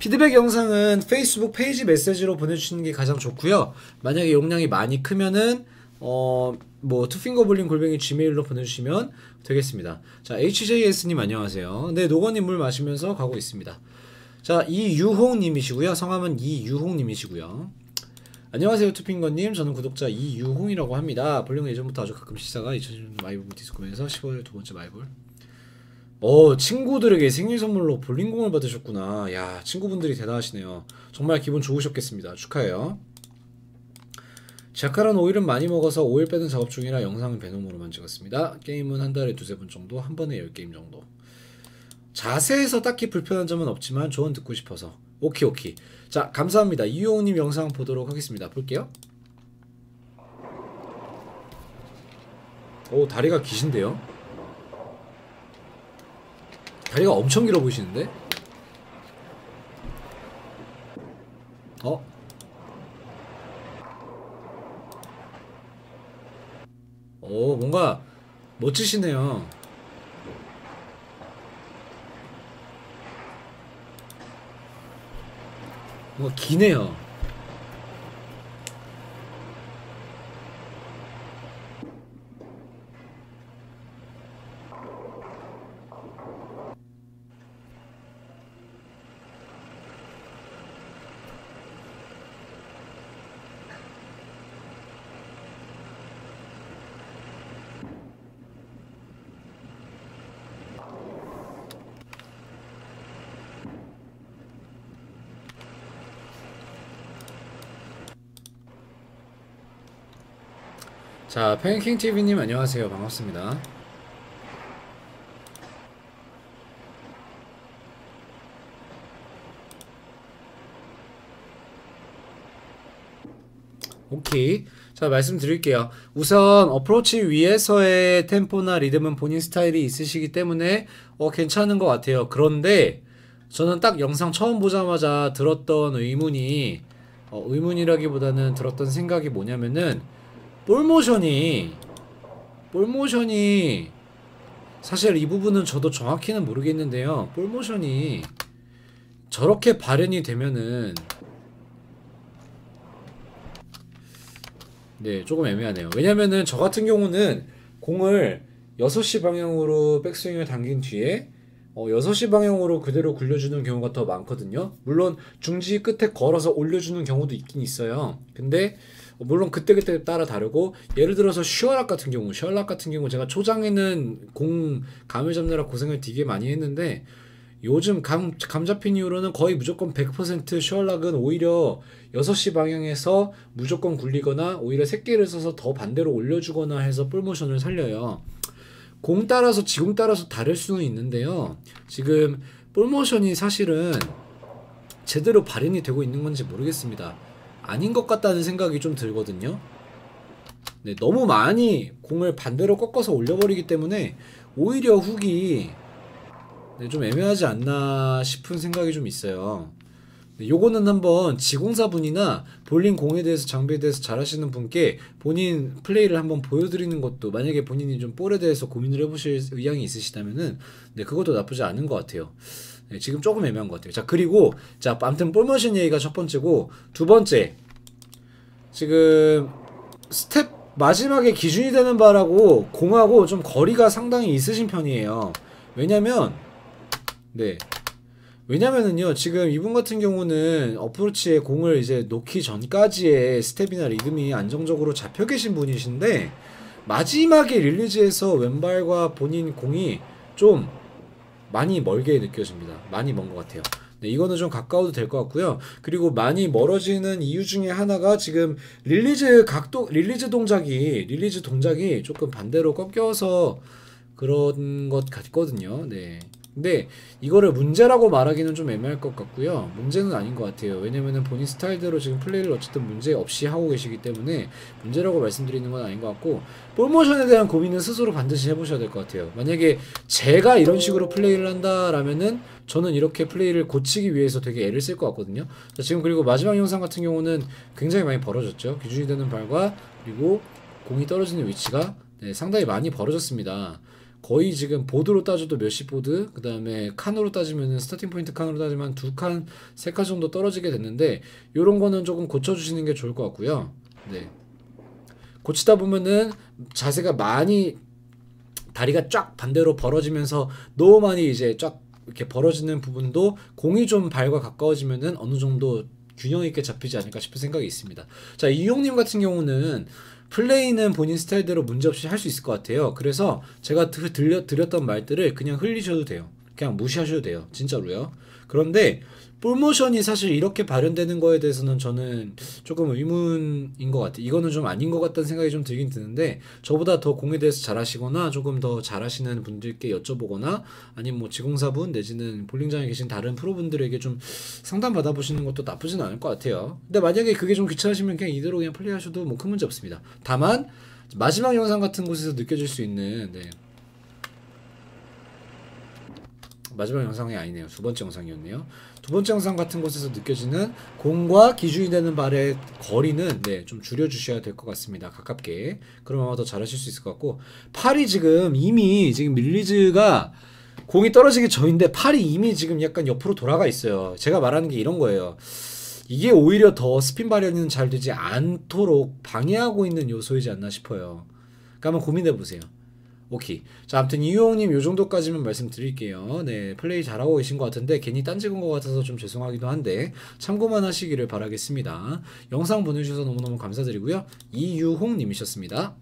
피드백 영상은 페이스북 페이지 메시지로 보내주시는 게 가장 좋고요. 만약에 용량이 많이 크면은 뭐 투핑거블링 gmail로 보내주시면 되겠습니다. 자, HJS님 안녕하세요. 네, 노건님 물 마시면서 가고 있습니다. 자, 이유홍님이시고요. 성함은 이유홍님이시고요. 안녕하세요 투핑거님. 저는 구독자 이유홍이라고 합니다. 볼링은 예전부터 아주 가끔 시사가 2016년 마이볼 디스코에서 15일 두 번째 마이볼. 친구들에게 생일 선물로 볼링공을 받으셨구나. 야, 친구분들이 대단하시네요. 정말 기분 좋으셨겠습니다. 축하해요. 자카란 오일은 많이 먹어서 오일 빼는 작업 중이라 영상은 베놈으로만 찍었습니다. 게임은 한 달에 두세 번 정도, 한 번에 10게임 정도. 자세에서 딱히 불편한 점은 없지만 조언 듣고 싶어서. 오케이. 자, 감사합니다. 이효님 영상 보도록 하겠습니다. 볼게요. 오, 다리가 기신데요? 다리가 엄청 길어 보이시는데? 뭔가 멋지시네요. 뭔가 기네요. 자, 팬킹TV님 안녕하세요. 반갑습니다. 오케이. 자, 말씀드릴게요. 우선 어프로치 위에서의 템포나 리듬은 본인 스타일이 있으시기 때문에 괜찮은 것 같아요. 그런데 저는 딱 영상 처음 보자마자 들었던 의문이라기보다는 들었던 생각이 뭐냐면은 볼모션이 사실 이 부분은 저도 정확히는 모르겠는데요. 볼모션이 저렇게 발현이 되면은 네, 조금 애매하네요. 왜냐면은 저 같은 경우는 공을 6시 방향으로 백스윙을 당긴 뒤에 6시 방향으로 그대로 굴려주는 경우가 더 많거든요. 물론 중지 끝에 걸어서 올려주는 경우도 있긴 있어요. 근데 물론 그때그때 따라 다르고, 예를 들어서 슈얼락 같은 경우 제가 초장에는 공 감을 잡느라 고생을 되게 많이 했는데 요즘 감 잡힌 이후로는 거의 무조건 100% 슈얼락은 오히려 6시 방향에서 무조건 굴리거나 오히려 새끼를 써서 더 반대로 올려주거나 해서 볼모션을 살려요. 공 따라서 지공 따라서 다를 수는 있는데요. 지금 볼모션이 사실은 제대로 발현이 되고 있는 건지 모르겠습니다. 아닌 것 같다는 생각이 좀 들거든요. 네, 너무 많이 공을 반대로 꺾어서 올려버리기 때문에 오히려 훅이 좀 애매하지 않나 싶은 생각이 좀 있어요. 네, 요거는 한번 지공사분이나 볼링 공에 대해서 장비에 대해서 잘 하시는 분께 본인 플레이를 한번 보여드리는 것도, 만약에 본인이 좀 볼에 대해서 고민을 해보실 의향이 있으시다면은 네, 그것도 나쁘지 않은 것 같아요. 네, 지금 조금 애매한 것 같아요. 자, 그리고 자, 아무튼 볼머신 얘기가 첫 번째고, 두 번째, 지금 스텝 마지막에 기준이 되는 바라고 공하고 좀 거리가 상당히 있으신 편이에요. 왜냐면은요, 지금 이분 같은 경우는 어프로치에 공을 이제 놓기 전까지의 스텝이나 리듬이 안정적으로 잡혀 계신 분이신데, 마지막에 릴리즈에서 왼발과 본인 공이 좀 많이 멀게 느껴집니다. 많이 먼 것 같아요. 네, 이거는 좀 가까워도 될 것 같고요. 그리고 많이 멀어지는 이유 중에 하나가 지금 릴리즈 동작이 조금 반대로 꺾여서 그런 것 같거든요. 네. 근데 이거를 문제라고 말하기는 좀 애매할 것 같고요. 문제는 아닌 것 같아요. 왜냐면은 본인 스타일대로 지금 플레이를 어쨌든 문제 없이 하고 계시기 때문에 문제라고 말씀드리는 건 아닌 것 같고, 볼모션에 대한 고민은 스스로 반드시 해보셔야 될 것 같아요. 만약에 제가 이런 식으로 플레이를 한다라면은 저는 이렇게 플레이를 고치기 위해서 되게 애를 쓸 것 같거든요. 자, 지금 그리고 마지막 영상 같은 경우는 굉장히 많이 벌어졌죠. 기준이 되는 발과 그리고 공이 떨어지는 위치가 네, 상당히 많이 벌어졌습니다. 거의 지금 보드로 따져도 몇십 보드, 그 다음에 칸으로 따지면은 스타팅 포인트 칸으로 따지면 두 칸, 세 칸 정도 떨어지게 됐는데 요런 거는 조금 고쳐주시는 게 좋을 것 같고요. 네. 고치다 보면은 자세가 많이 다리가 쫙 반대로 벌어지면서 너무 많이 이제 쫙 이렇게 벌어지는 부분도 공이 좀 발과 가까워지면은 어느 정도 균형 있게 잡히지 않을까 싶은 생각이 있습니다. 자, 이용님 같은 경우는 플레이는 본인 스타일대로 문제없이 할 수 있을 것 같아요. 그래서 제가 드렸던 말들을 그냥 흘리셔도 돼요. 그냥 무시하셔도 돼요. 진짜로요. 그런데 볼모션이 사실 이렇게 발현되는 거에 대해서는 저는 조금 의문인 것 같아요. 이거는 좀 아닌 것 같다는 생각이 좀 들긴 드는데 저보다 더 공에 대해서 잘 아시거나 조금 더 잘 아시는 분들께 여쭤보거나 아니면 뭐 지공사분 내지는 볼링장에 계신 다른 프로분들에게 좀 상담 받아보시는 것도 나쁘진 않을 것 같아요. 근데 만약에 그게 좀 귀찮으시면 그냥 이대로 그냥 플레이하셔도 뭐 큰 문제 없습니다. 다만 마지막 영상 같은 곳에서 느껴질 수 있는 마지막 영상이 아니네요. 두 번째 영상이었네요. 두 번째 영상 같은 곳에서 느껴지는 공과 기준이 되는 발의 거리는 좀 줄여주셔야 될 것 같습니다. 가깝게. 그러면 아마 더 잘하실 수 있을 것 같고 팔이 이미 밀리즈가 공이 떨어지기 전인데 팔이 이미 지금 약간 옆으로 돌아가 있어요. 제가 말하는 게 이런 거예요. 이게 오히려 더 스핀 발현은 잘 되지 않도록 방해하고 있는 요소이지 않나 싶어요. 그러니까 한번 고민해 보세요. 오케이. 자, 아무튼 이유홍님 요 정도까지만 말씀드릴게요. 네, 플레이 잘하고 계신 것 같은데 괜히 딴지건 것 같아서 좀 죄송하기도 한데 참고만 하시기를 바라겠습니다. 영상 보내주셔서 너무너무 감사드리고요. 이유홍님이셨습니다.